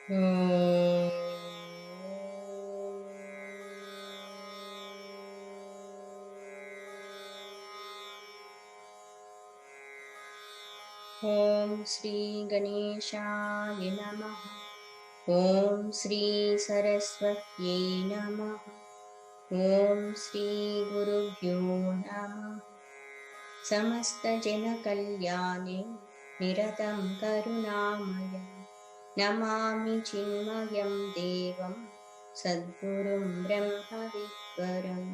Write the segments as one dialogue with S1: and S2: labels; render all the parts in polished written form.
S1: ॐ श्री गणेशाय नमः। ॐ श्री सरस्वत्यै नमः। ॐ श्री गुरुभ्यो नमः। समस्तजनकल्याणे निरतं करुणामयं नमामि चिन्मयं देवं सद्गुरुं ब्रह्मविद्वरं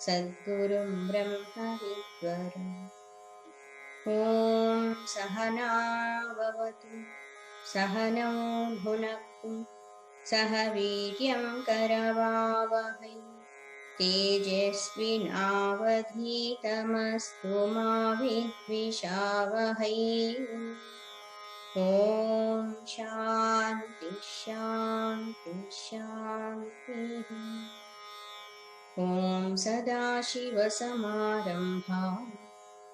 S1: सद्गुरुं ब्रह्मविद्वरम्। ॐ सहना भवतु सहनौ भुनक्तु सह वीर्यं करवावहै तेजस्विनावधीतमस्तु मा विद्विषावहै। ॐ शान्ति शान्ति शान्तिः। ॐ सदाशिवसमारम्भां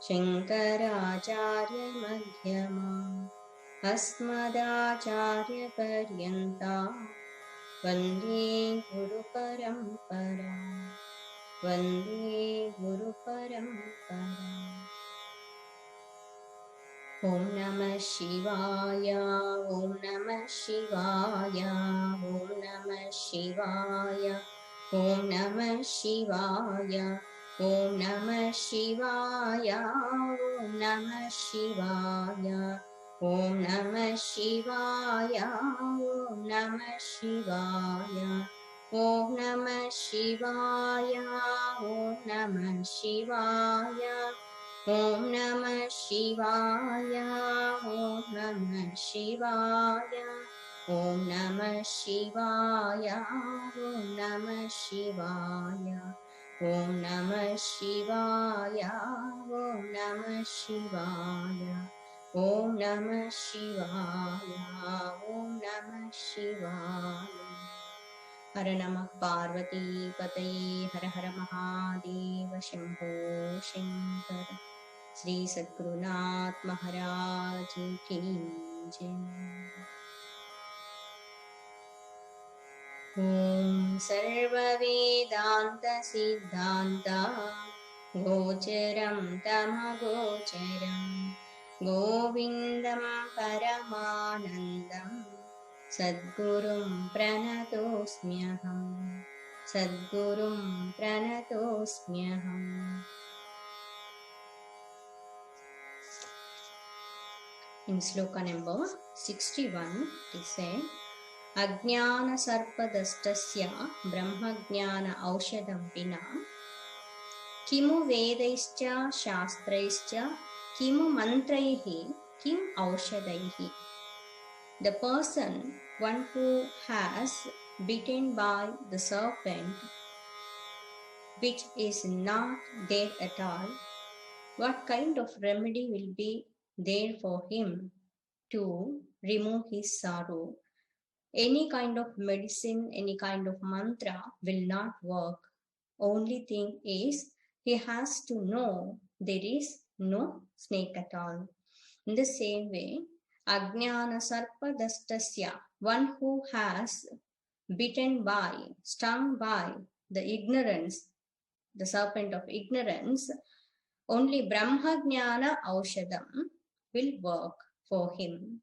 S1: शङ्कराचार्यमध्यमाम् अस्मदाचार्यपर्यन्तां वन्दे गुरुपरम्पराम् वन्दे गुरुपरम्पराम्। ॐ नमः शिवाय ॐ नमः शिवाय ॐ नमः शिवाय ॐ नमः शिवाय ॐ नमः शिवाय ॐ नमः शिवाय ॐ नमः शिवाय ॐ नमः शिवाय ॐ नमः शिवाय ॐ नमः शिवाय ॐ नमः शिवाय ॐ नमः शिवाय ॐ नमः शिवाय ॐ नमः शिवाय ॐ नमः शिवाय ॐ नमः शिवाय ॐ नमः शिवाय ॐ नमः शिवाय। हर नमः पार्वती पतये हर हर महादेव शंभो शंकर। श्री सद्गुरुनाथ महाराज की जय। ॐ सर्ववेदान्त सिद्धान्त गोचरं तमगोचरं गोविन्दं परमानन्दं सद्गुरुं प्रणतोऽस्म्यहम् सद्गुरुं प्रणतोऽस्म्यहम्। In sloka number 61 it is said, अज्ञान सर्पदष्टस्य ब्रह्मज्ञान औषधं विना किमु वेदैश्च शास्त्रैश्च किमु मन्त्रैः किम औषधैः। The person, one who has bitten by the serpent, which is not there at all, what kind of remedy will be there for him to remove his sorrow? Any kind of medicine, any kind of mantra will not work. Only thing is, he has to know there is no snake at all. In the same way, Ajnana Sarpadastasya, one who has bitten by, stung by the ignorance, the serpent of ignorance, only Brahmajnana Aushadam will work for him.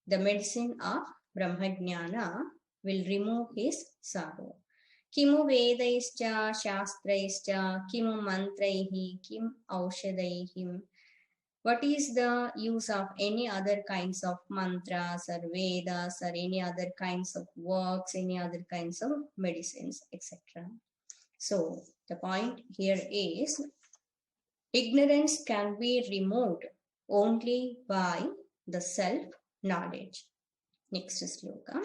S1: The medicine of Brahmajnana will remove his sorrow. Kimu Vedaischa Shastraischa Kimu Mantraihi Kim Aushadaihim. What is the use of any other kinds of mantras or Vedas or any other kinds of works, any other kinds of medicines, etc. So, the point here is, ignorance can be removed only by the self-knowledge. Next sloka.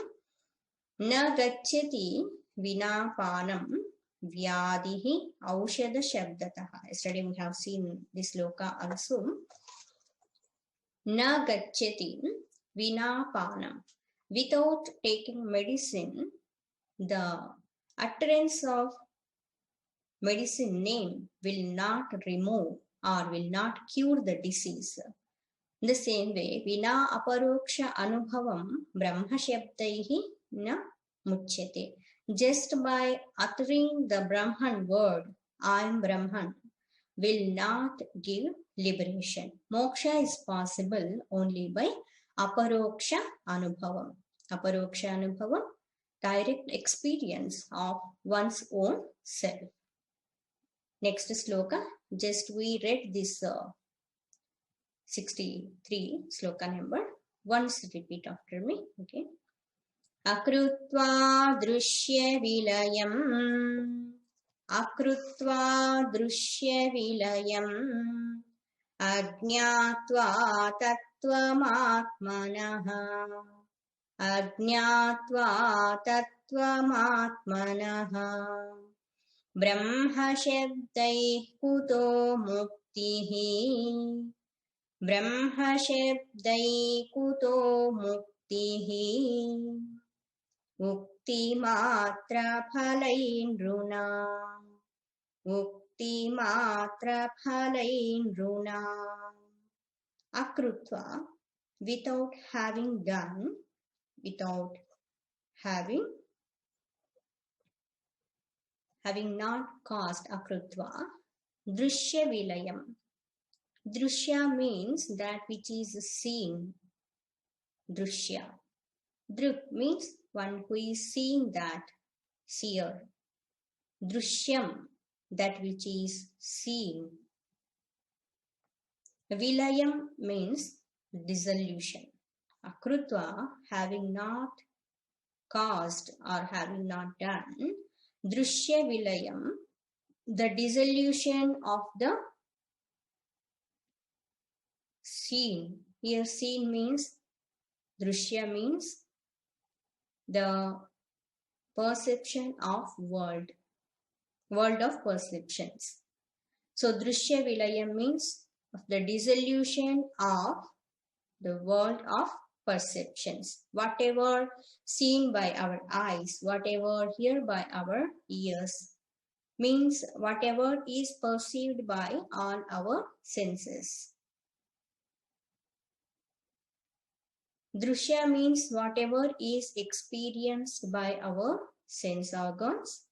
S1: Na gacchati vinapanam vyadihi aushadha shabdataha. Yesterday we have seen this sloka also. Na gacchati vinapanam. Without taking medicine, the utterance of medicine name will not remove or will not cure the disease. In the same way, vina aparoksha anubhavam brahma shabdaihi na muchyate. Just by uttering the Brahman word, I am Brahman, will not give liberation. Moksha is possible only by aparoksha anubhavam. Aparoksha anubhavam, direct experience of one's own self. Next sloka, just we read this 63 sloka number. Once repeat after me. Okay. Akrutva drushya vilayam. Akrutva drushya vilayam. Ajñātvā tattvamātmanaha. Ajñātvā tattvamātmanaha. Brahma shabdaih kuto muktihi. Brahma shabdaih kuto muktihi. Mukti matra phalaindruna. Mukti matra phalaindruna. Akrutva, without having done, without having not caused akrutva, drushya vilayam. Drushya means that which is seen. Drushya. Druk means one who is seeing that, seer. Drushyam, that which is seen. Vilayam means dissolution. Akrutva, having not caused or having not done, drushya vilayam, the dissolution of the seen. Here seen means, drushya means the perception of world of perceptions. So drushya vilayam means the dissolution of the world of perceptions. Whatever seen by our eyes, whatever heard by our ears, means whatever is perceived by all our senses. Drushya means whatever is experienced by our sense organs,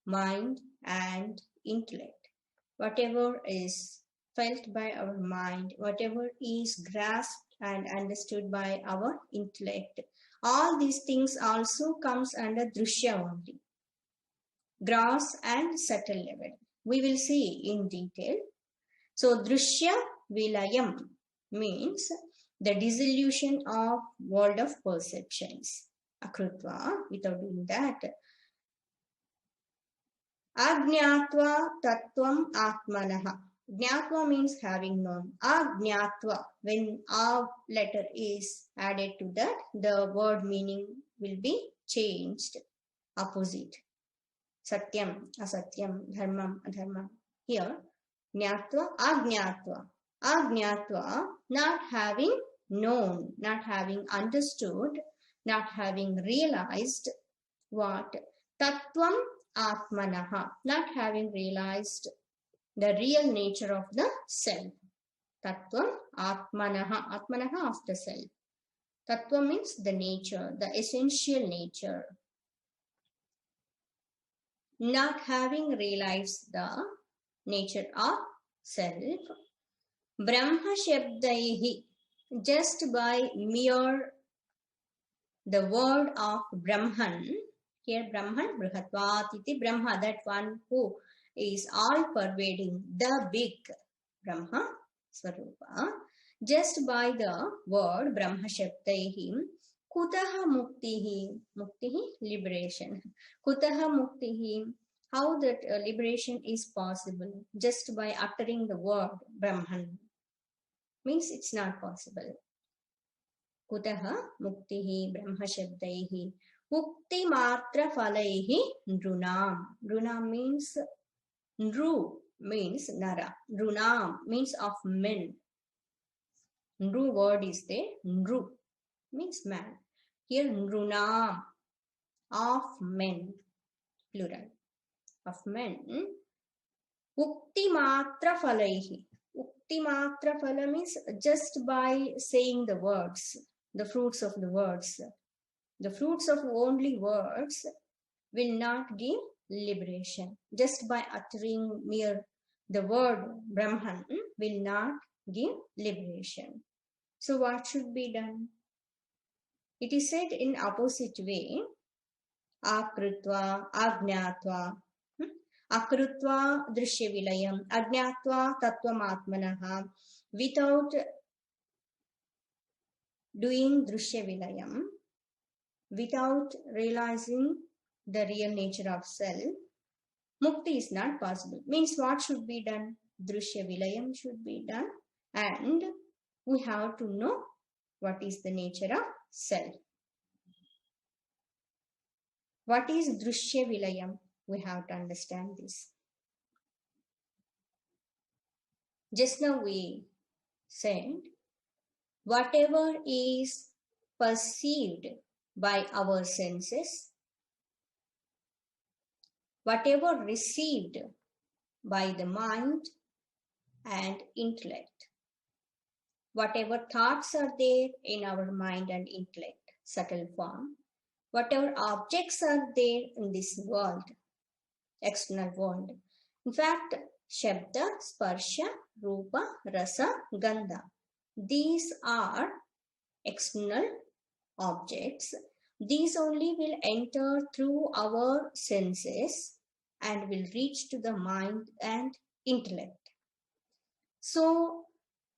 S1: mind and intellect. Whatever is felt by our mind, whatever is grasped and understood by our intellect. All these things also comes under drushya only. Gross and subtle level. We will see in detail. So drushya vilayam means the dissolution of world of perceptions. Akrutva, without doing that. Ajñātvā tattvam atmanaha. Jnatva means having known. Ajñātvā, when a letter is added to that, the word meaning will be changed. Opposite. Satyam, asatyam, dharmam, adharmam. Here, jnatva, ajñātvā. Ajñātvā, not having known, not having understood, not having realized what? Tattvam atmanaha, not having realized the real nature of the self. Tattvam atmanaha, atmanaha of the self. Tattva means the nature, the essential nature. Not having realized the nature of self. Brahma shabdaihi, just by mere the word of Brahman. Here Brahman, Brihatvatiti Brahma, that one who is all pervading, the big Brahma Swarupa. Just by the word Brahma Shabdaihi, Kutaha Muktihi, Muktihi, liberation. Kutaha Muktihi, how that liberation is possible just by uttering the word Brahman. Means it's not possible. Kutaha Muktihi Brahma Shabdaihi. Mukti matra phalaihi nrunam. Nrunam means, nru means nara. Nrunam means of men. Nru word is there. Nru means man. Here nrunam, of men, plural, of men. Mukti matra phalaihi. Ukti matra phalam is just by saying the words, the fruits of the words. The fruits of only words will not give liberation. Just by uttering mere the word Brahman will not give liberation. So what should be done? It is said in opposite way, akrutva, ajnatva, akrutva drishya vilayam, ajnatva tattvamatmanaha, without doing drishya vilayam, without realizing the real nature of self, mukti is not possible. Means what should be done? Drishya vilayam should be done, and we have to know what is the nature of self. What is drishya vilayam? We have to understand this. Just now we said, whatever is perceived by our senses, whatever received by the mind and intellect, whatever thoughts are there in our mind and intellect, subtle form, whatever objects are there in this world, external world. In fact, Shabda, Sparsha, Rupa, Rasa, Gandha. These are external objects. These only will enter through our senses and will reach to the mind and intellect. So,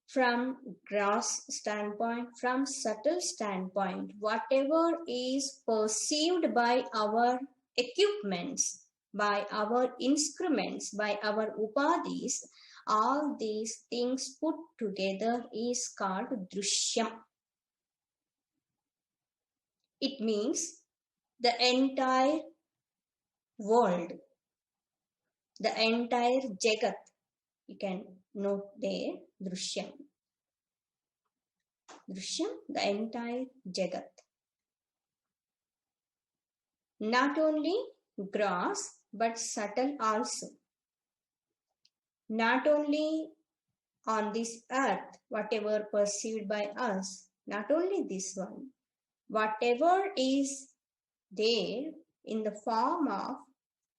S1: from gross standpoint, from subtle standpoint, whatever is perceived by our equipments, by our instruments, by our upadhis, all these things put together is called drishyam. It means the entire world, the entire jagat. You can note there, drishyam. Drishyam, the entire jagat. Not only gross, but subtle also. Not only on this earth, whatever perceived by us, not only this one, whatever is there in the form of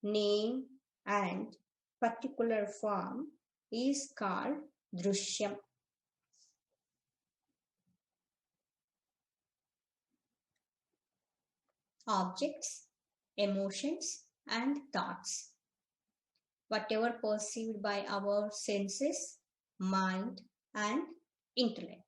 S1: name and particular form is called drishyam. Objects, emotions, and thoughts. Whatever perceived by our senses, mind, and intellect.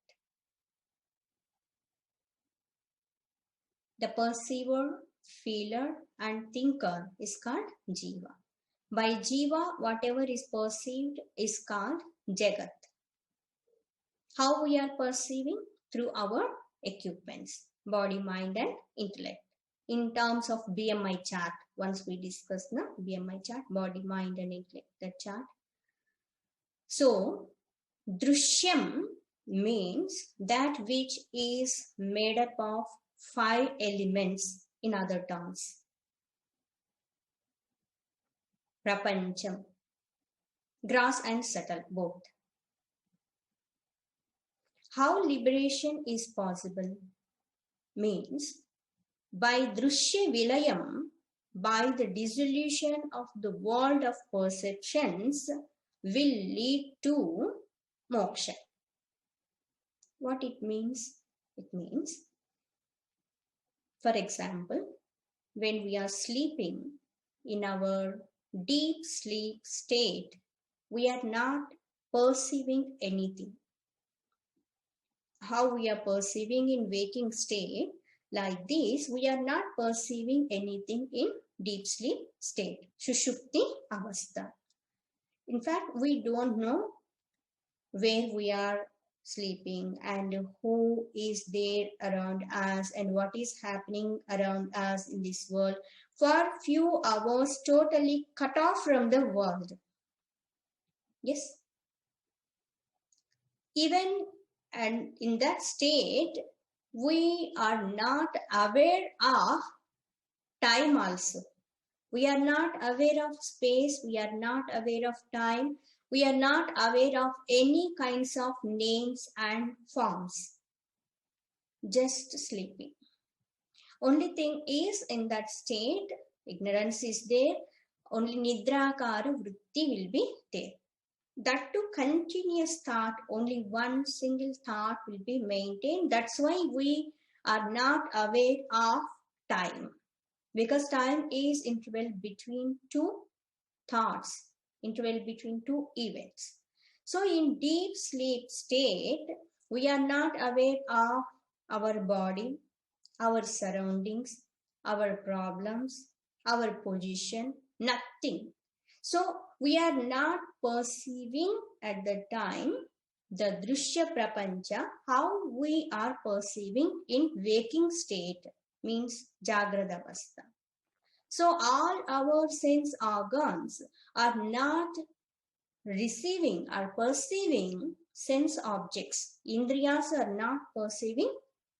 S1: The perceiver, feeler, and thinker is called jiva. By jiva, whatever is perceived is called jagat. How we are perceiving? Through our equipments, body, mind, and intellect. In terms of BMI chart, once we discussed the BMI chart, body, mind, and intellect, the chart. So, drishyam means that which is made up of 5 elements, in other terms. Prapancham, gross and subtle, both. How liberation is possible? Means, by drishya vilayam, by the dissolution of the world of perceptions, will lead to moksha. What it means? It means, for example, when we are sleeping in our deep sleep state, we are not perceiving anything. How we are perceiving in waking state, like this, we are not perceiving anything in deep sleep state, Sushupti Avastha. In fact, we don't know where we are sleeping and who is there around us and what is happening around us in this world. For few hours, totally cut off from the world. Yes. Even and in that state, we are not aware of time also. We are not aware of space. We are not aware of time. We are not aware of any kinds of names and forms. Just sleeping. Only thing is, in that state, ignorance is there. Only nidrakara vritti will be there. That too continuous thought, only one single thought will be maintained. That's why we are not aware of time. Because time is interval between two thoughts, interval between two events. So in deep sleep state, we are not aware of our body, our surroundings, our problems, our position, nothing. So we are not perceiving at the time the drishya prapancha, how we are perceiving in waking state, means jagrada avastha. So all our sense organs are not receiving or perceiving sense objects. Indriyas are not perceiving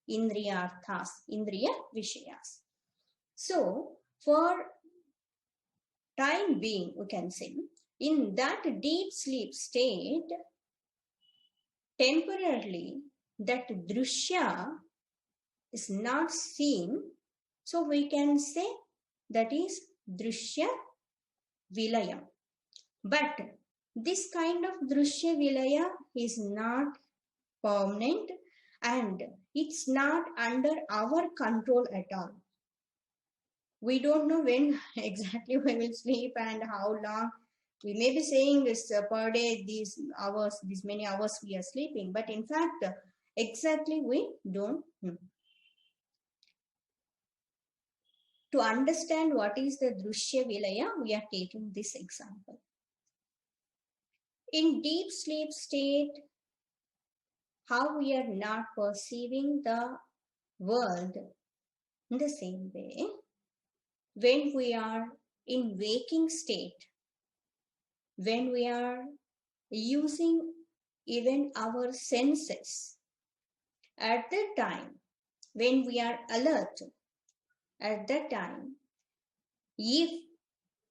S1: indriyarthas, indriya vishayas. So for time being, we can say, in that deep sleep state, temporarily that drishya is not seen. So we can say that is drishya vilaya. But this kind of drishya vilaya is not permanent and it's not under our control at all. We don't know when exactly we will sleep and how long. We may be saying this per day, these hours, these many hours we are sleeping, but in fact, exactly we don't know. To understand what is the drishya vilaya, we are taking this example. In deep sleep state, how we are not perceiving the world in the same way, when we are in waking state, when we are using even our senses, at that time, when we are alert, at that time, if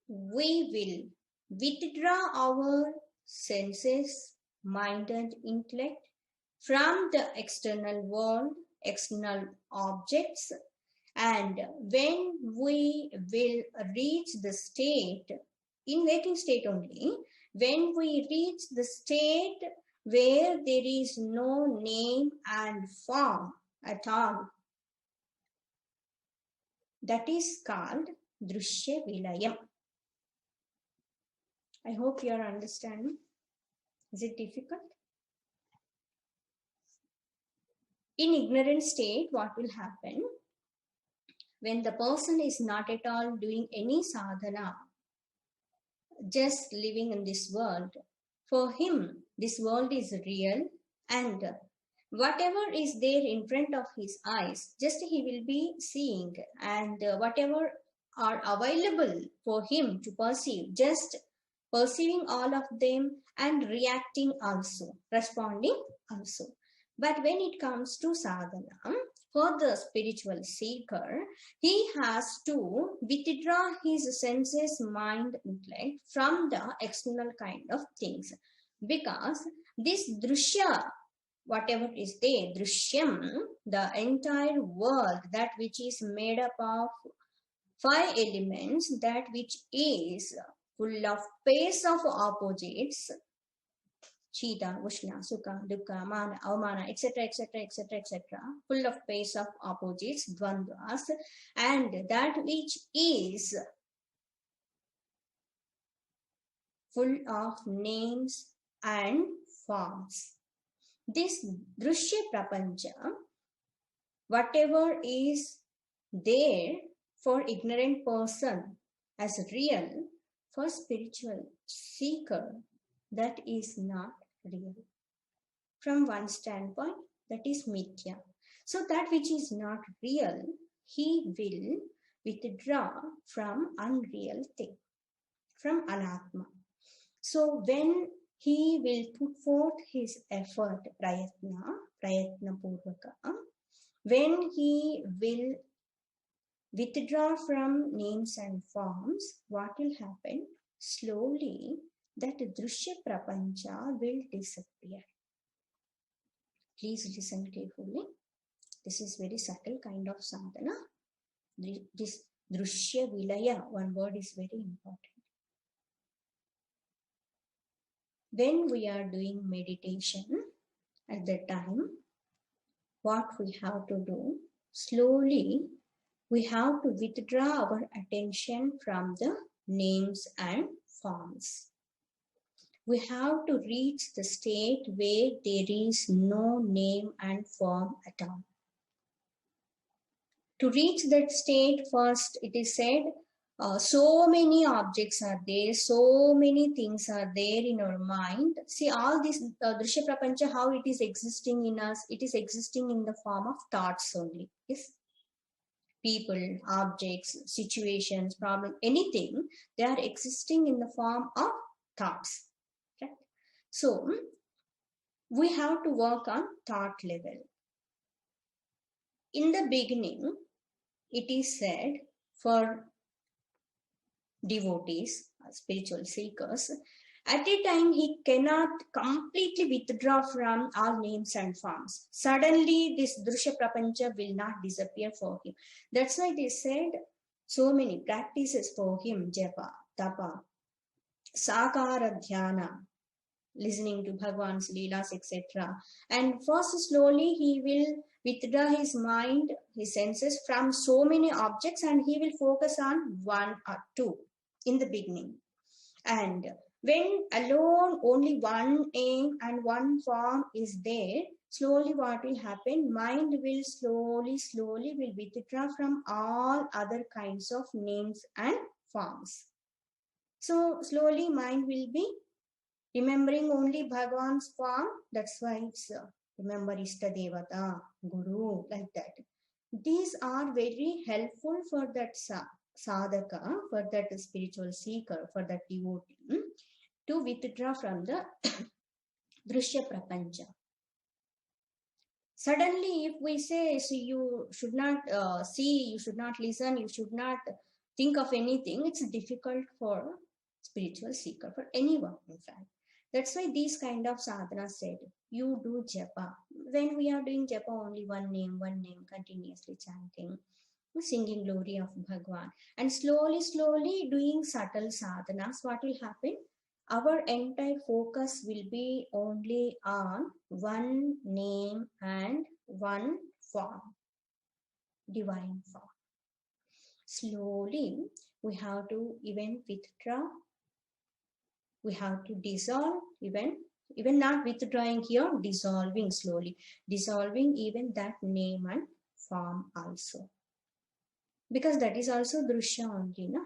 S1: we will withdraw our senses, mind and intellect from the external world, external objects, and when we will reach the state, in waking state only, when we reach the state where there is no name and form at all, that is called drishya vilayam. I hope you are understanding. Is it difficult? In ignorant state, what will happen? When the person is not at all doing any sadhana, just living in this world, for him, this world is real and whatever is there in front of his eyes, just he will be seeing, and whatever are available for him to perceive, just perceiving all of them and reacting also, responding also. But when it comes to sadhana, for the spiritual seeker, he has to withdraw his senses, mind, intellect from the external kind of things. Because this drishya, whatever is there, drishyam, the entire world, that which is made up of 5 elements, that which is full of pairs of opposites, Shita, Ushna, Sukha, Dukkha, Mana, Avamana, etc., etc., etc., etc., full of pairs of opposites, dvandvas, and that which is full of names and forms. This drishya prapancha, whatever is there for ignorant person as real, for spiritual seeker, that is not real. From one standpoint, that is mithya. So that which is not real, he will withdraw from unreal thing, from anatma. So when he will put forth his effort, prayatna purvaka, when he will withdraw from names and forms, what will happen? Slowly, that Drushya Prapancha will disappear. Please listen carefully. This is very subtle kind of sadhana. This Drushya Vilaya, one word is very important. When we are doing meditation, at that time, what we have to do, slowly, we have to withdraw our attention from the names and forms. We have to reach the state where there is no name and form at all. To reach that state, first it is said, so many objects are there, so many things are there in our mind. See, all this Drishya Prapancha, how it is existing in us, it is existing in the form of thoughts only. Yes? People, objects, situations, problem, anything, they are existing in the form of thoughts. Right? So, we have to work on thought level. In the beginning, it is said for devotees, spiritual seekers, at a time he cannot completely withdraw from all names and forms. Suddenly, this Drishya Prapancha will not disappear for him. That's why they said so many practices for him: japa, tapa, sakara dhyana, listening to Bhagwan's Leelas, etc. And first, slowly, he will withdraw his mind, his senses from so many objects, and he will focus on one or two in the beginning. And when alone only one aim and one form is there, slowly what will happen? Mind will slowly will withdraw from all other kinds of names and forms. So slowly mind will be remembering only Bhagwan's form. That's why it's remember Ishta Devata, Guru, like that. These are very helpful for that sadhaka, for that spiritual seeker, for that devotee, to withdraw from the Drishya Prapancha. Suddenly, if we say, so you should not see, you should not listen, you should not think of anything, it's difficult for spiritual seeker, for anyone, in fact. That's why these kind of sadhana said, you do japa. When we are doing japa, only one name, continuously chanting, singing glory of Bhagwan. And slowly doing subtle sadhanas, what will happen? Our entire focus will be only on one name and one form, divine form. Slowly, we have to even withdraw. We have to dissolve, even not withdrawing here, dissolving slowly, dissolving even that name and form also. Because that is also Drushya only, no?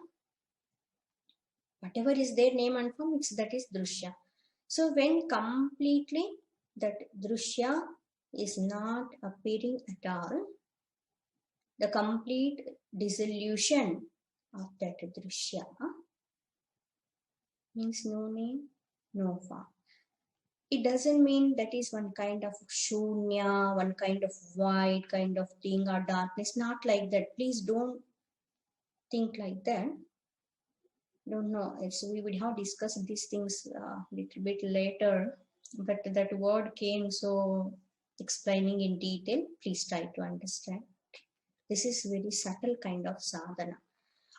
S1: Whatever is their name and form, that is Drushya. So when completely that Drushya is not appearing at all, the complete dissolution of that Drushya means no name, no form. It doesn't mean that is one kind of shunya, one kind of void kind of thing or darkness. Not like that. Please don't think like that. Don't know. We would have discussed these things a little bit later, but that word came so explaining in detail. Please try to understand. This is very subtle kind of sadhana.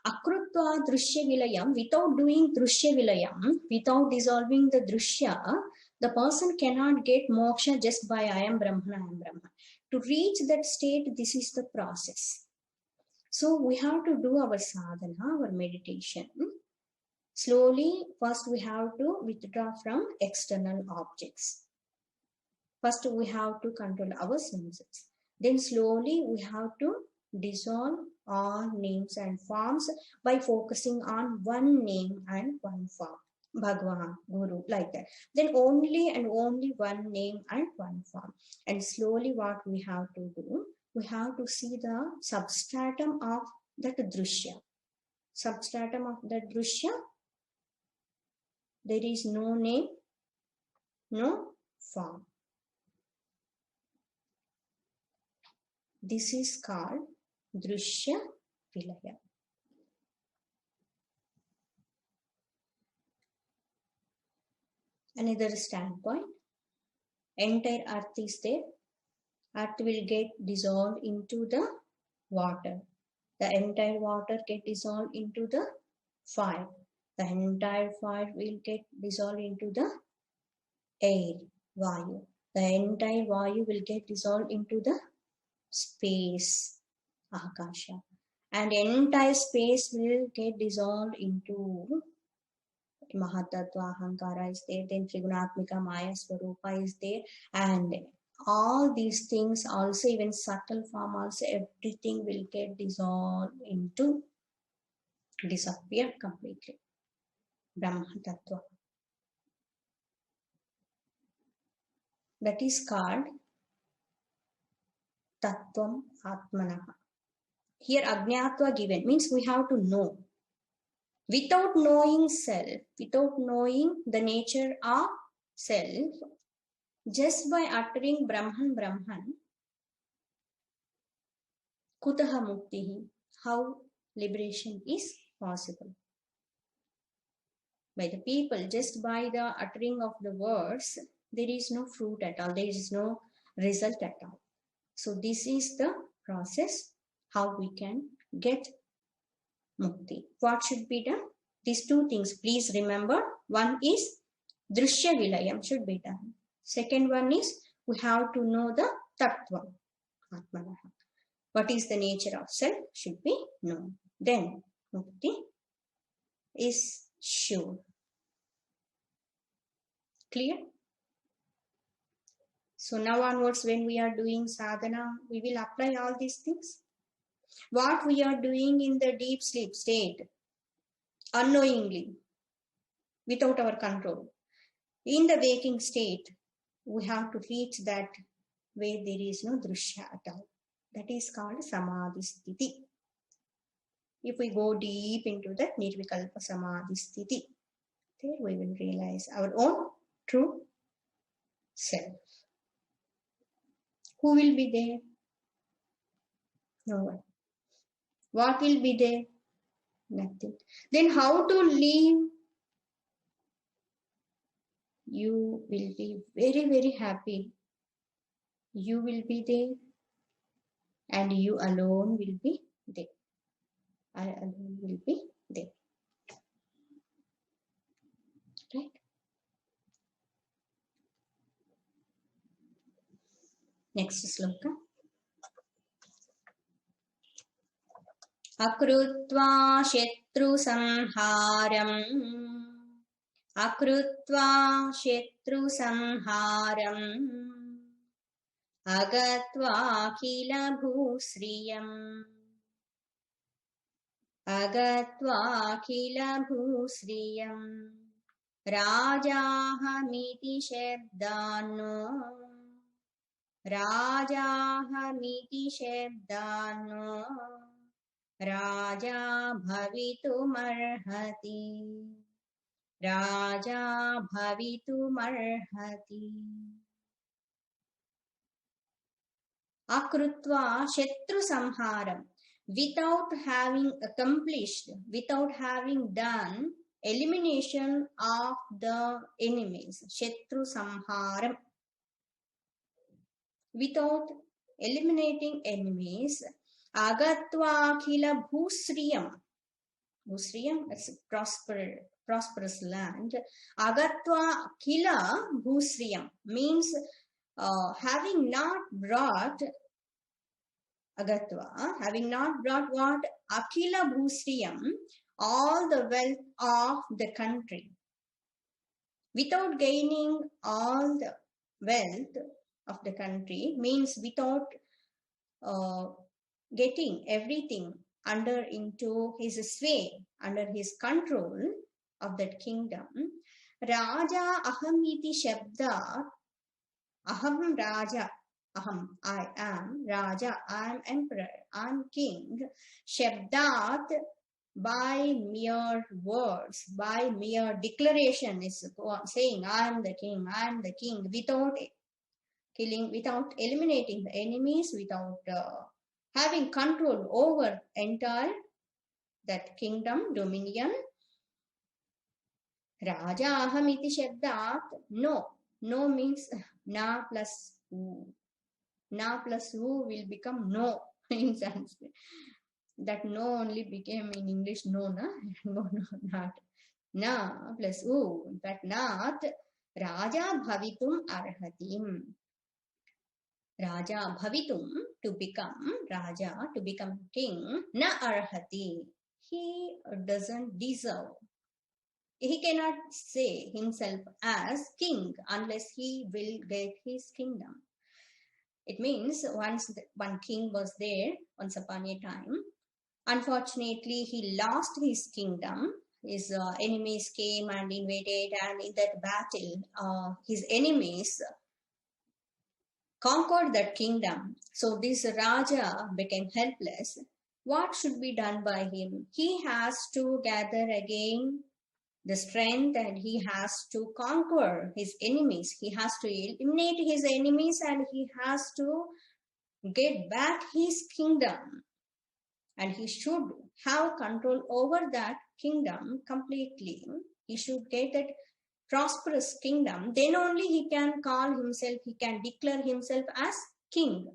S1: Akrutva Drushya Vilayam, without doing Drushya Vilayam, without dissolving the Drushya, the person cannot get moksha just by I am Brahman, I am Brahman. To reach that state, this is the process. So we have to do our sadhana, our meditation. Slowly, first we have to withdraw from external objects. First we have to control our senses. Then slowly we have to dissolve all names and forms by focusing on one name and one form. Bhagwan, Guru, like that. Then only and only one name and one form. And slowly what we have to do, we have to see the substratum of that Drushya. Substratum of that Drushya, there is no name, no form. This is called Drushya Vilaya. Another standpoint, entire earth is there. Earth will get dissolved into the water. The entire water get dissolved into the fire. The entire fire will get dissolved into the air, Vayu. The entire Vayu will get dissolved into the space, Akasha. And entire space will get dissolved into Mahatattva, Ahankara is there, then Trigunatmika, Maya, Swarupa is there, and all these things also, even subtle form also, everything will get dissolved into, disappear completely. Brahma Tattva. That is called Tattvam Atmanaha. Here Ajnatva given means we have to know. Without knowing self, without knowing the nature of self, just by uttering Brahman, Brahman, Kutaha Muktihi, how liberation is possible. By the people, just by the uttering of the words, there is no fruit at all, there is no result at all. So this is the process how we can get mukti. What should be done? These two things, please remember. One is Drishya Vilayam should be done. Second one is we have to know the Tattva, Atmanaha. What is the nature of self should be known. Then mukti is sure. Clear? So now onwards, when we are doing sadhana, we will apply all these things. What we are doing in the deep sleep state, unknowingly, without our control. In the waking state, we have to reach that where there is no drishya at all. That is called samadhi sthiti. If we go deep into that nirvikalpa samadhi sthiti, there we will realize our own true self. Who will be there? No one. What will be there? Nothing. Then how to live? You will be very, very happy. You will be there and you alone will be there. I alone will be there. Right? Next sloka. Akrutva shetru samharam. Akrutva shetru samharam. Agatva khila bhusriyam. Agatva khila bhusriyam. Rajahamiti shabdano. Rajahamiti shabdano. Raja bhavitumarhati. Raja bhavitumarhati. Akrutva shetru samharam. Without having accomplished, without having done elimination of the enemies. Shetru samharam. Without eliminating enemies. Agatva khila bhusriyam. Bhusriyam is a prosperous land. Agatva khila bhusriyam means having not brought Agatva, having not brought what? Akhila bhusriyam, all the wealth of the country. Without gaining all the wealth of the country means without getting everything under into his sway, under his control of that kingdom. Raja ahamiti shabda, aham raja, aham, I am Raja, I am emperor, I am king. Shabdat, by mere words, by mere declaration is saying I am the king, without killing, without eliminating the enemies, without having control over entire that kingdom, dominion. Raja aham iti shabdat, no. No means na plus u. Na plus u will become no in Sanskrit. That no only became in English no, na? No, not. Na plus u. In fact, not. Raja bhavitum arhatim. Raja bhavitum, to become Raja, to become king, na arhati. He doesn't deserve. He cannot say himself as king unless he will get his kingdom. It means once one king was there, once upon a time, unfortunately he lost his kingdom. His enemies came and invaded, and in that battle, his enemies conquered that kingdom. So this Raja became helpless. What should be done by him? He has to gather again the strength, and he has to conquer his enemies. He has to eliminate his enemies, and he has to get back his kingdom. And he should have control over that kingdom completely. He should get that prosperous kingdom. Then only he can call himself, he can declare himself as king.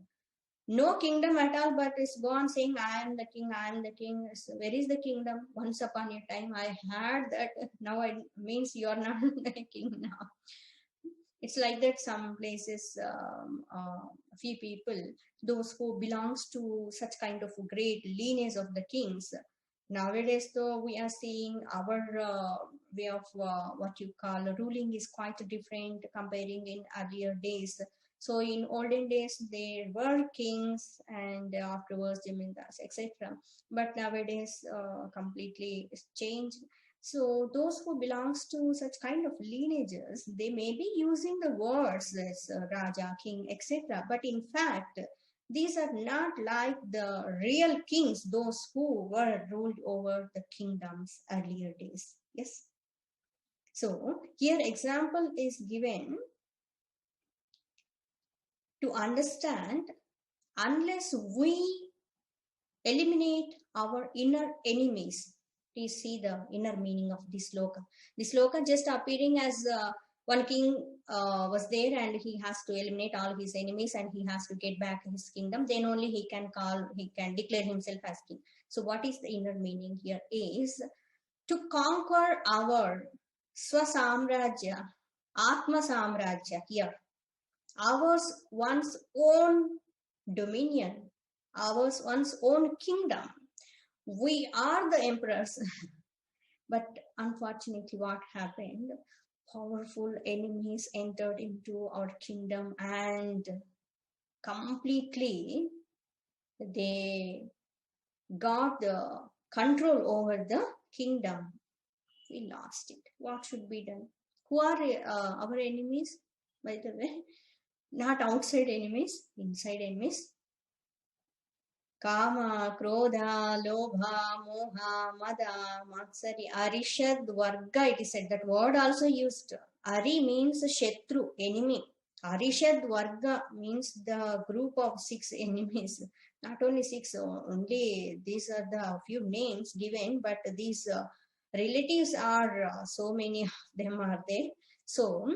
S1: No kingdom at all, but is go on saying, I am the king, I am the king. So where is the kingdom? Once upon a time I had that. Now it means you are not the king now. It's like that some places, few people, those who belongs to such kind of great lineage of the kings. Nowadays, though, we are seeing our way of what you call ruling is quite different comparing in earlier days. So in olden days, there were kings, and afterwards Jamindas, etc. But nowadays, completely changed. So those who belongs to such kind of lineages, they may be using the words as Raja, King, etc. But in fact, these are not like the real kings, those who were ruled over the kingdoms earlier days. Yes. So here example is given to understand, unless we eliminate our inner enemies. Please see the inner meaning of this sloka. This sloka just appearing as one king was there, and he has to eliminate all his enemies, and he has to get back his kingdom. Then only he can declare himself as king. So what is the inner meaning here is to conquer our Swasamrajya, Atma Samrajya here. Ours one's own dominion, ours one's own kingdom. We are the emperors. But unfortunately, what happened? Powerful enemies entered into our kingdom, and completely they got the control over the kingdom. We lost it. What should be done? Who are our enemies, by the way? Not outside enemies, inside enemies. Kama, Krodha, Lobha, Moha, Mada, Matsari, Arishad, Varga, it is said. That word also used. Ari means Shetru, enemy. Arishad Varga means the group of 6 enemies. Not only 6, only these are the few names given, but these relatives are so many of them are there. So,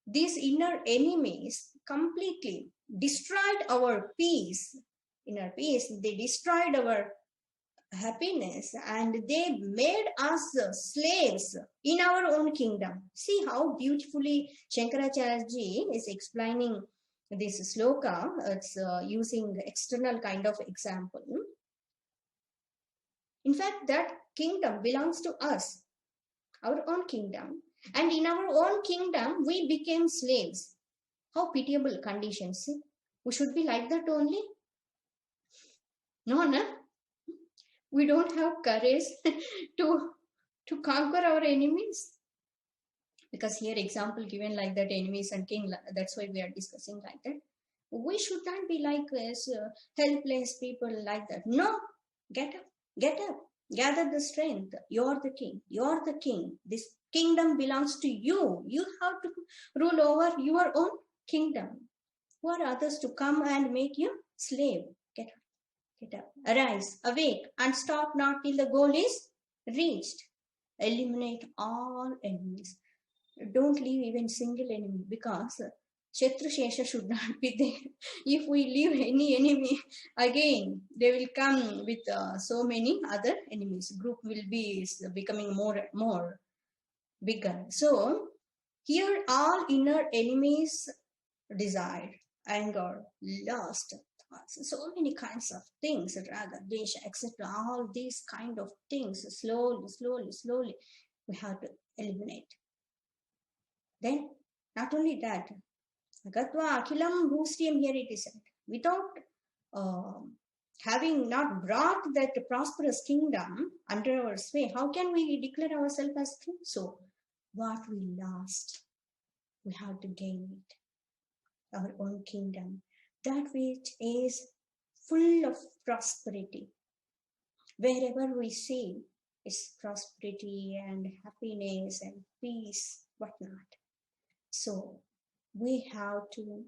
S1: these inner enemies completely destroyed our peace. Inner peace, they destroyed our happiness, and they made us slaves in our own kingdom. See how beautifully Shankaracharya ji is explaining this sloka. It's using external kind of example. In fact, that kingdom belongs to us, our own kingdom. And in our own kingdom, we became slaves. How pitiable conditions. See? We should be like that only. No, no. We don't have courage to conquer our enemies. Because here example given like that, enemies and king, that's why we are discussing like that. We should not be like this, helpless people like that. No, get up, gather the strength. You're the king, you're the king. This kingdom belongs to you. You have to rule over your own kingdom. Who are others to come and make you slave? Get up, arise, awake, and stop not till the goal is reached. Eliminate all enemies. Don't leave even single enemy, because Shatru Shesha should not be there. If we leave any enemy, again they will come with so many other enemies. Group will be becoming more bigger. So here all inner enemies, desire, anger, lust, so many kinds of things, raga, desha, etc. All these kind of things, slowly, we have to eliminate. Then, not only that, Gatva Akhilam Bhustriyam, here it is said, without having not brought that prosperous kingdom under our sway, how can we declare ourselves as king? So, what we lost, we have to gain it. Our own kingdom, that which is full of prosperity. Wherever we see is prosperity and happiness and peace, whatnot. So we have to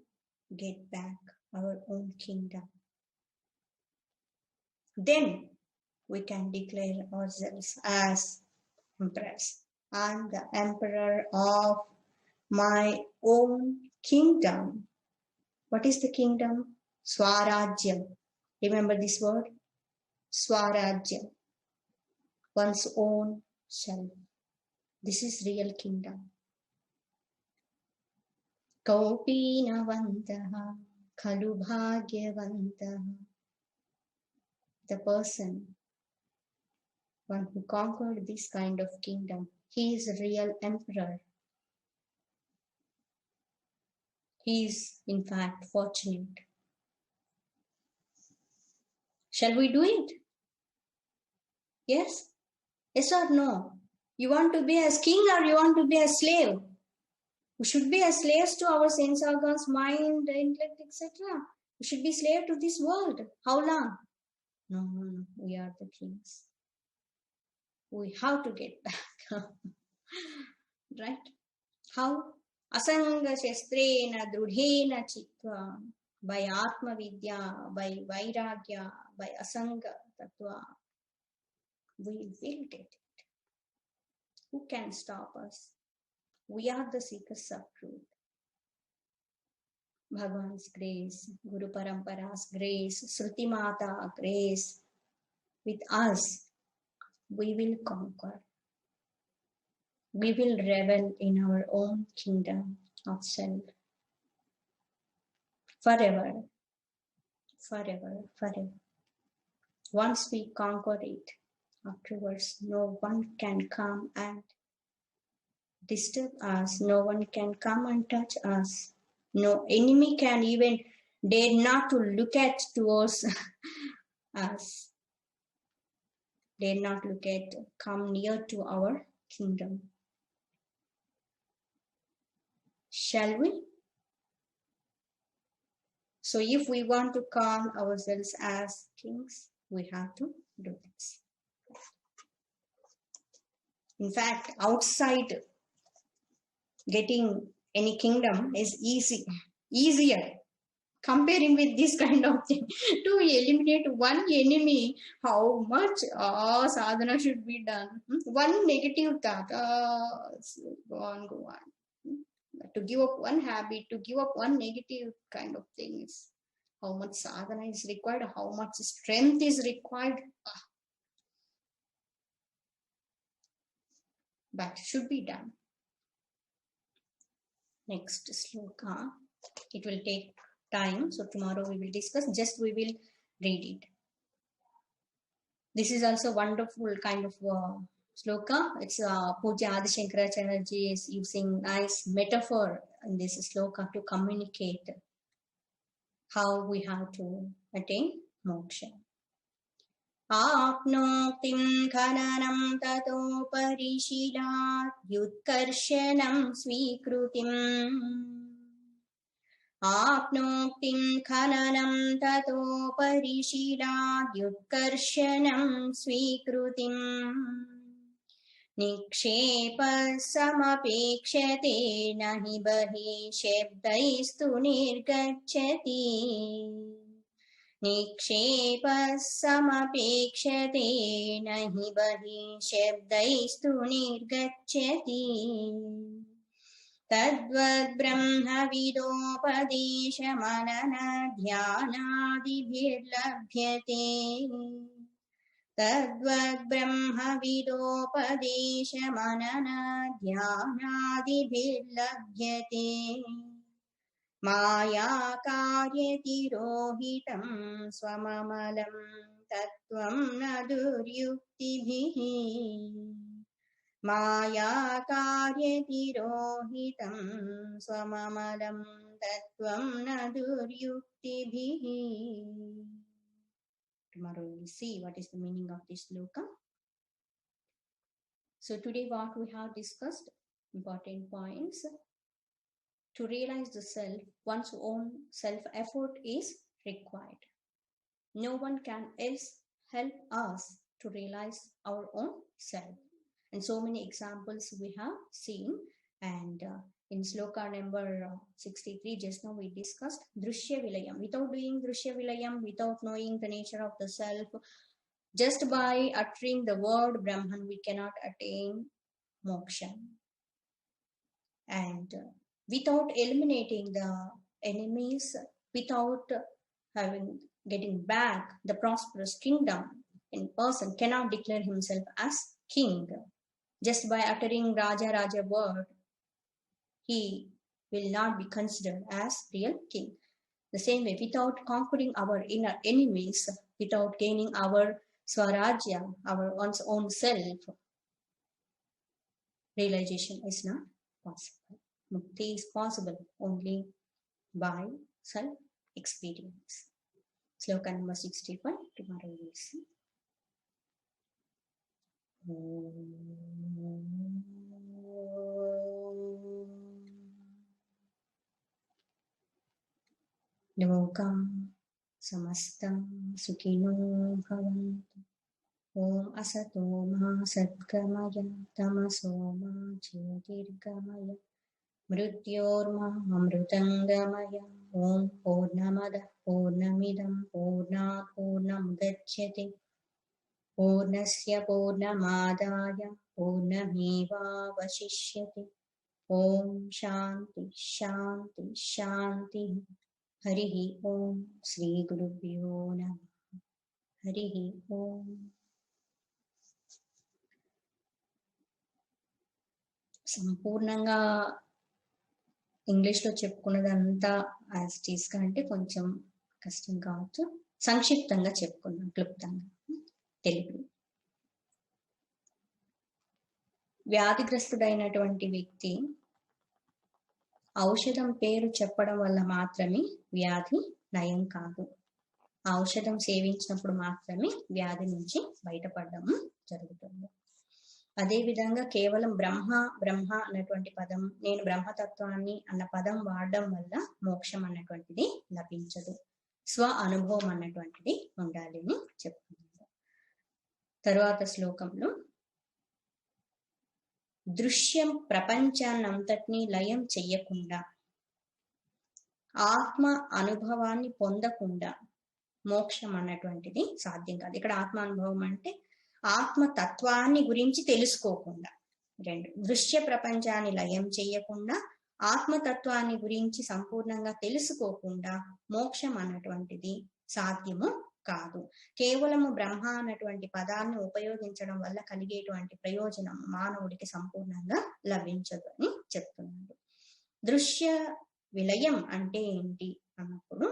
S1: get back our own kingdom. Then we can declare ourselves as emperors. I'm the emperor of my own kingdom. What is the kingdom? Swarajyam. Remember this word? Swarajyam. One's own self. This is real kingdom. Kaupinavantaha khalu bhagyavantaha. The person, one who conquered this kind of kingdom, he is a real emperor. He is, in fact, fortunate. Shall we do it? Yes? Yes or no? You want to be as king or you want to be a slave? We should be as slaves to our sense organs, mind, intellect, etc. We should be slave to this world. How long? No. We are the kings. We have to get back. Right? How? Asanga shastrena drudhena chitva. By Atma Vidya, by Vairagya, by Asanga Tattva. We will get it. Who can stop us? We are the seekers of truth. Bhagavan's grace, Guru Parampara's grace, Sruti Mata grace. With us, we will conquer. We will revel in our own kingdom of self. Forever. Once we conquer it, afterwards no one can come and disturb us. No one can come and touch us. No enemy can even dare not to look at towards us. Dare not come near to our kingdom. Shall we? So if we want to call ourselves as kings, we have to do this. In fact, outside getting any kingdom is easier. Comparing with this kind of thing, to eliminate one enemy, how much sadhana should be done? One negative thought, go on. To give up one habit, to give up one negative kind of thing is how much sadhana is required, how much strength is required. But should be done. Next sloka. It will take time, so tomorrow we will discuss. Just we will read it. This is also wonderful kind of sloka. It's Puja Adi Shankaracharya ji is using nice metaphor in this sloka to communicate how we have to attain moksha. Apnoktim khananam tato parishilat yutkarshanam svikrutim. Apnoktim khananam tato parishilat yutkarshanam svikrutim. Nikshepa samapekshate nahi bahi shabdaistu nirgacchati. निक्षेपः समपेक्षते न हि बहिः शब्दैस्तु निर्गच्छति तद्वद्ब्रह्मविदोपदेशमननध्यानादिभिर्लभ्यते तद्वद्ब्रह्मविदोपदेशमननध्यानादिभिर्लभ्यते मायाकार्यतिरोहितं स्वममलं तत्त्वं न दुर्युक्तिभिः मायाकार्यतिरोहितं स्वममलं तत्त्वं न दुर्युक्तिभिः. Tomorrow we will see what is the meaning of this sloka. So today what we have discussed, important points. To realize the self, one's own self-effort is required. No one can else help us to realize our own self. And so many examples we have seen. And in sloka number 63, just now we discussed Drushya Vilayam. Without doing Drushya Vilayam, without knowing the nature of the self, just by uttering the word Brahman, we cannot attain moksha. And without eliminating the enemies, without getting back the prosperous kingdom, a person cannot declare himself as king. Just by uttering Raja Raja word, he will not be considered as real king. The same way, without conquering our inner enemies, without gaining our Swarajya, our one's own self, realization is not possible. Mukti is possible only by self-experience. Sloka number 61, tomorrow we will see. Lokam samastam sukhino bhavantu. Om asato ma satgamaya tamaso ma jyotirgamaya mrityorma amrutangamaya. Om purnamada purnamidam purnat purnamudachyate पूर्णस्य पूर्णमादाय पूर्णमेवावशिष्यते. ओम शांति शांति शांति. हरिः ओम. श्री गुरुभ्यो नमः. हरिः ओम. సంపూర్ణంగా ఇంగ్లీష్లో చెప్పుకున్నదంతా as it is గా అంటే కొంచెం కష్టం కావచ్చు. సంక్షిప్తంగా చెప్పుకున్నాం, క్లుప్తంగా తెలుగు. వ్యాధిగ్రస్తుడైనటువంటి వ్యక్తి ఔషధం పేరు చెప్పడం వల్ల మాత్రమే వ్యాధి నయం కాదు. ఔషధం సేవించినప్పుడు మాత్రమే వ్యాధి నుంచి బయటపడడం జరుగుతుంది. అదేవిధంగా కేవలం బ్రహ్మ బ్రహ్మ అన్నటువంటి పదం, నేను బ్రహ్మతత్వాన్ని అన్న పదం వాడడం వల్ల మోక్షం అన్నటువంటిది లభించదు. స్వ అనుభవం అన్నటువంటిది ఉండాలి అని చెప్తున్నారు. తరువాత శ్లోకంలో దృశ్యం ప్రపంచాన్నంతటినీ లయం చెయ్యకుండా, ఆత్మ అనుభవాన్ని పొందకుండా మోక్షం అన్నటువంటిది సాధ్యం కాదు. ఇక్కడ ఆత్మ అనుభవం అంటే ఆత్మతత్వాన్ని గురించి తెలుసుకోకుండా. రెండు, దృశ్య ప్రపంచాన్ని లయం చెయ్యకుండా ఆత్మతత్వాన్ని గురించి సంపూర్ణంగా తెలుసుకోకుండా మోక్షం అన్నటువంటిది సాధ్యము కాదు. కేవలము బ్రహ్మ అన్నటువంటి పదాన్ని ఉపయోగించడం వల్ల కలిగేటువంటి ప్రయోజనం మానవుడికి సంపూర్ణంగా లభించదు అని చెప్తున్నాడు. దృశ్య విలయం అంటే ఏంటి అన్నప్పుడు,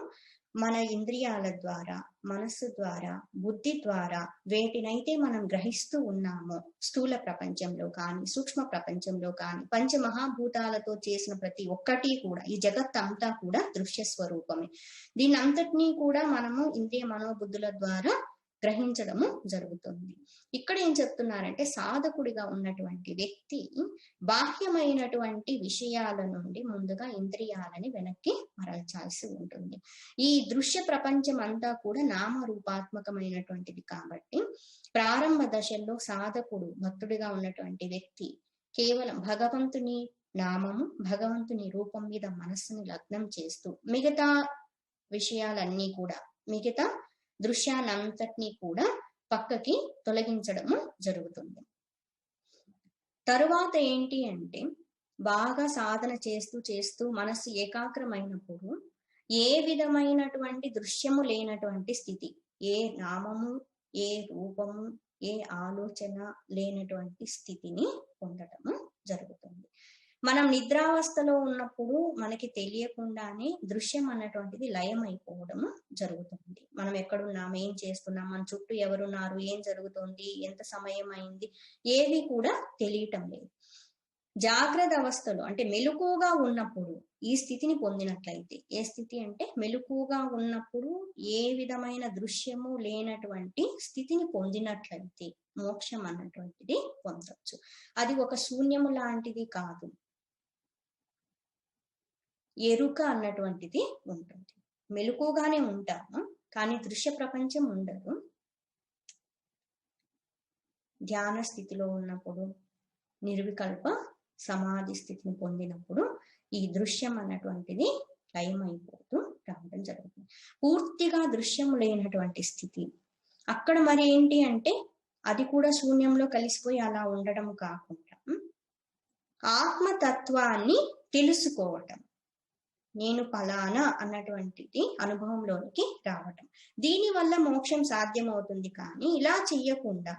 S1: మన ఇంద్రియాల ద్వారా, మనస్సు ద్వారా, బుద్ధి ద్వారా వేటినైతే మనం గ్రహిస్తూ ఉన్నామో, స్థూల ప్రపంచంలో కానీ సూక్ష్మ ప్రపంచంలో కానీ పంచమహాభూతాలతో చేసిన ప్రతి ఒక్కటి కూడా, ఈ జగత్ అంతా కూడా దృశ్య స్వరూపమే. దీని అంతటినీ కూడా మనము ఇంద్రియ మనోబుద్ధుల ద్వారా గ్రహించడము జరుగుతుంది. ఇక్కడ ఏం చెప్తున్నారంటే, సాధకుడిగా ఉన్నటువంటి వ్యక్తి బాహ్యమైనటువంటి విషయాల నుండి ముందుగా ఇంద్రియాలని వెనక్కి మరల్చాల్సి ఉంటుంది. ఈ దృశ్య ప్రపంచం అంతా కూడా నామరూపాత్మకమైనటువంటిది కాబట్టి ప్రారంభ దశల్లో సాధకుడు, భక్తుడిగా ఉన్నటువంటి వ్యక్తి కేవలం భగవంతుని నామము, భగవంతుని రూపం మీద మనస్సుని లగ్నం చేస్తూ మిగతా విషయాలన్నీ కూడా మిగతా దృశ్యానంతటినీ కూడా పక్కకి తొలగించడము జరుగుతుంది. తరువాత ఏంటి అంటే బాగా సాధన చేస్తూ చేస్తూ మనసు ఏకాగ్రమైనప్పుడు ఏ విధమైనటువంటి దృశ్యము లేనటువంటి స్థితి, ఏ నామము, ఏ రూపము, ఏ ఆలోచన లేనటువంటి స్థితిని పొందటము జరుగుతుంది. మనం నిద్రావస్థలో ఉన్నప్పుడు మనకి తెలియకుండానే దృశ్యం అన్నటువంటిది లయం అయిపోవడము జరుగుతుంది. మనం ఎక్కడున్నాం, ఏం చేస్తున్నాం, మన చుట్టూ ఎవరున్నారు, ఏం జరుగుతుంది, ఎంత సమయం అయింది, ఏవి కూడా తెలియటం లేదు. జాగ్రత్త అవస్థలో అంటే మెలకువగా ఉన్నప్పుడు ఈ స్థితిని పొందినట్లయితే, ఏ స్థితి అంటే మెలకువగా ఉన్నప్పుడు ఏ విధమైన దృశ్యము లేనటువంటి స్థితిని పొందినట్లయితే మోక్షం అన్నటువంటిది పొందవచ్చు. అది ఒక శూన్యము లాంటిది కాదు, ఎరుక అన్నటువంటిది ఉంటుంది. మెలకుగానే ఉంటాము కానీ దృశ్య ప్రపంచం ఉండదు. ధ్యాన స్థితిలో ఉన్నప్పుడు, నిర్వికల్ప సమాధి స్థితిని పొందినప్పుడు ఈ దృశ్యం అన్నటువంటిది లయమైపోతూ రావడం జరుగుతుంది. పూర్తిగా దృశ్యము లేనటువంటి స్థితి అక్కడ మరి ఏంటి అంటే అది కూడా శూన్యంలో కలిసిపోయి అలా ఉండడం కాకుండా ఆత్మతత్వాన్ని తెలుసుకోవటం, నేను ఫలానా అన్నటువంటిది అనుభవంలోనికి రావటం. దీనివల్ల మోక్షం సాధ్యమవుతుంది. కానీ ఇలా చెయ్యకుండా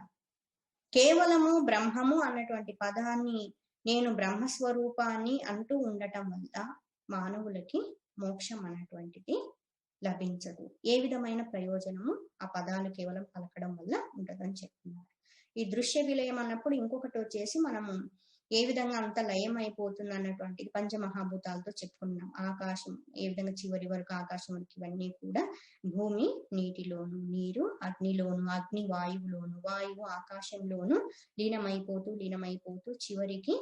S1: కేవలము బ్రహ్మము అన్నటువంటి పదాన్ని, నేను బ్రహ్మస్వరూపాన్ని అంటూ ఉండటం వల్ల మానవులకి మోక్షం అన్నటువంటిది లభించదు. ఏ విధమైన ప్రయోజనము ఆ పదాలు కేవలం పలకడం వల్ల ఉంటుందని చెప్తున్నారు. ఈ దృశ్య విలయం అన్నప్పుడు ఇంకొకటి వచ్చేసి మనము ఏ విధంగా అంత లయం అయిపోతుంది అన్నటువంటిది పంచమహాభూతాలతో చెప్పుకున్నాం. ఆకాశం ఏ విధంగా చివరి వరకు ఆకాశం వరకు ఇవన్నీ కూడా భూమి నీటిలోను, నీరు అగ్నిలోను, అగ్ని వాయువులోను, వాయువు ఆకాశంలోను లీనమైపోతూ చివరికి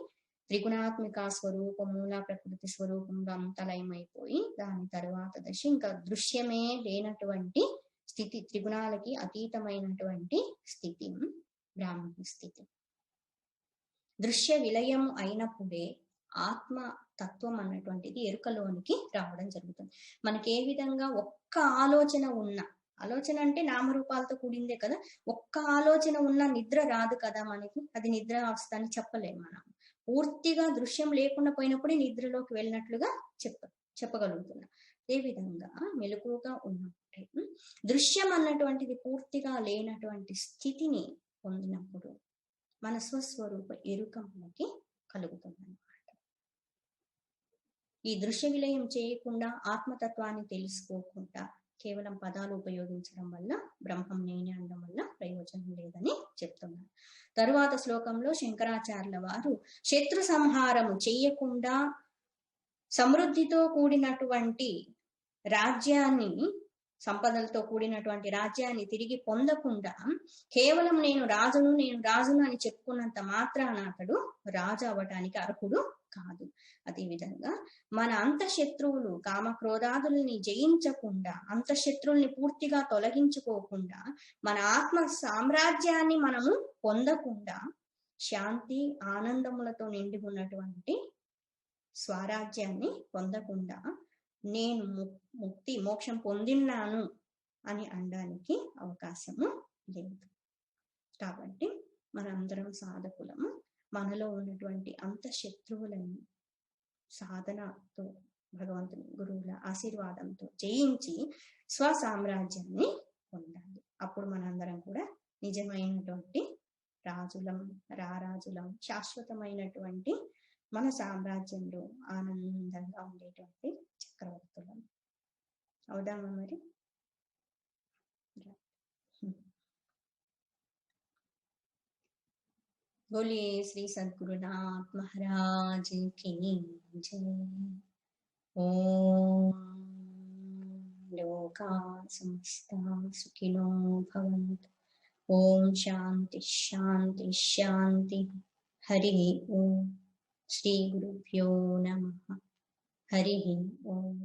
S1: త్రిగుణాత్మిక స్వరూపముల ప్రకృతి స్వరూపంగా అంత లయమైపోయి దాని తర్వాత దశ ఇంకా దృశ్యమే లేనటువంటి స్థితి, త్రిగుణాలకి అతీతమైనటువంటి స్థితి బ్రాహ్మణ స్థితి. దృశ్య విలయం అయినప్పుడే ఆత్మ తత్వం అన్నటువంటిది ఎరుకలోనికి రావడం జరుగుతుంది. మనకి ఏ విధంగా ఒక్క ఆలోచన ఉన్నా, ఆలోచన అంటే నామరూపాలతో కూడిందే కదా, ఒక్క ఆలోచన ఉన్నా నిద్ర రాదు కదా మనకి, అది నిద్ర అవస్థ అని చెప్పలేము. మనం పూర్తిగా దృశ్యం లేకుండా పోయినప్పుడే నిద్రలోకి వెళ్ళినట్లుగా చెప్పగలుగుతున్నాం. అదే విధంగా మెలకువగా ఉన్నప్పుడే దృశ్యం అన్నటువంటిది పూర్తిగా లేనటువంటి స్థితిని పొందినప్పుడు మన స్వస్వరూప ఎరుక మనకి కలుగుతుందన్నమాట. ఈ దృశ్య విలయం చేయకుండా ఆత్మతత్వాన్ని తెలుసుకోకుండా కేవలం పదాలు ఉపయోగించడం వల్ల బ్రహ్మం నేనే అనడం వల్ల ప్రయోజనం లేదని చెప్తున్నారు. తరువాత శ్లోకంలో శంకరాచార్యుల వారు శత్రు సంహారము చెయ్యకుండా సమృద్ధితో కూడినటువంటి రాజ్యాన్ని, సంపదలతో కూడినటువంటి రాజ్యాన్ని తిరిగి పొందకుండా కేవలం నేను రాజును అని చెప్పుకున్నంత మాత్రాన అతడు రాజు అవ్వటానికి అర్హుడు కాదు. అదేవిధంగా మన అంతఃశత్రువులు కామక్రోధాదుల్ని జయించకుండా, అంతఃశత్రువుల్ని పూర్తిగా తొలగించుకోకుండా, మన ఆత్మ సామ్రాజ్యాన్ని మనము పొందకుండా, శాంతి ఆనందములతో నిండి ఉన్నటువంటి స్వరాజ్యాన్ని పొందకుండా నేను ముక్తి మోక్షం పొందినాను అని అనడానికి అవకాశము లేదు. కాబట్టి మనందరం సాధకులము మనలో ఉన్నటువంటి అంతఃశత్రువులను సాధనతో, భగవంతుని గురువుల ఆశీర్వాదంతో జయించి స్వసామ్రాజ్యాన్ని పొందాలి. అప్పుడు మనందరం కూడా నిజమైనటువంటి రారాజులం, శాశ్వతమైనటువంటి మన సామ్రాజ్యంలో ఆనందంగా ఉండేటువంటి చక్రవర్తులం అవుదామా మరి? बोलिए श्री सद्गुरुनाथ महाराज की जय। ओम लोका समस्ता सुखिनो भवन्तु। ओम शांति शांति शांति। हरि ओम। श्री गुरुभ्यो नमः। हरि ओम।